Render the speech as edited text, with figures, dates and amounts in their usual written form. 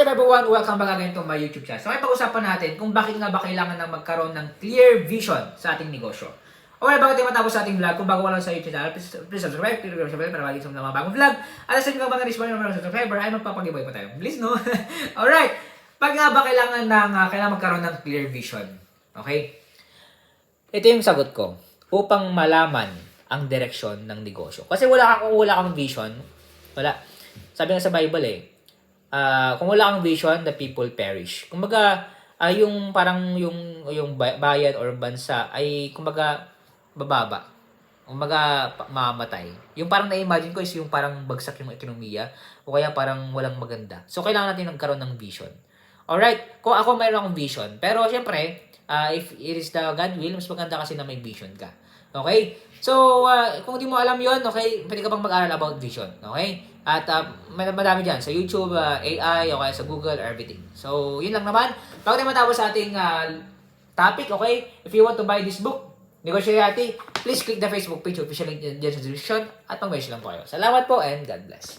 up everyone? Welcome back again to my YouTube channel. So, pag-usapan natin kung bakit nga ba kailangan ng magkaroon ng clear vision sa ating negosyo. Okay, bago tayo matapos sa ating vlog, kung bago ka lang sa YouTube channel, please subscribe, click the bell para lagi sa mga bagong vlog. At sa inyo ka ba na-respond ng mga subscriber, ay magpapag-giveaway pa tayo. Please, no? Alright, pag nga ba kailangan magkaroon ng clear vision? Okay? Ito yung sagot ko upang malaman ang direksyon ng negosyo. Kasi wala kang vision, wala. Sabi nga sa Bible kung wala kang vision, the people perish. Kumbaga, yung parang yung bayan or bansa ay kumbaga bababa. Kumbaga mamamatay. Yung parang na-imagine ko is yung parang bagsak yung ekonomiya o kaya parang walang maganda. So kailangan natin magkaroon ng vision. Alright, kung ako mayroon akong vision, pero syempre, if it is the God will, mas maganda kasi na may vision ka. Okay? So, kung di mo alam yon, okay, pwede ka pang mag-aral about vision. Okay? At madami dyan sa YouTube, AI, o kaya sa Google, everything. So, yun lang naman. Bago tayo matapos sa ating topic, okay? If you want to buy this book, Negosyate, please click the Facebook page, official link dyan sa description, at pang-message lang po kayo. Salamat po and God bless.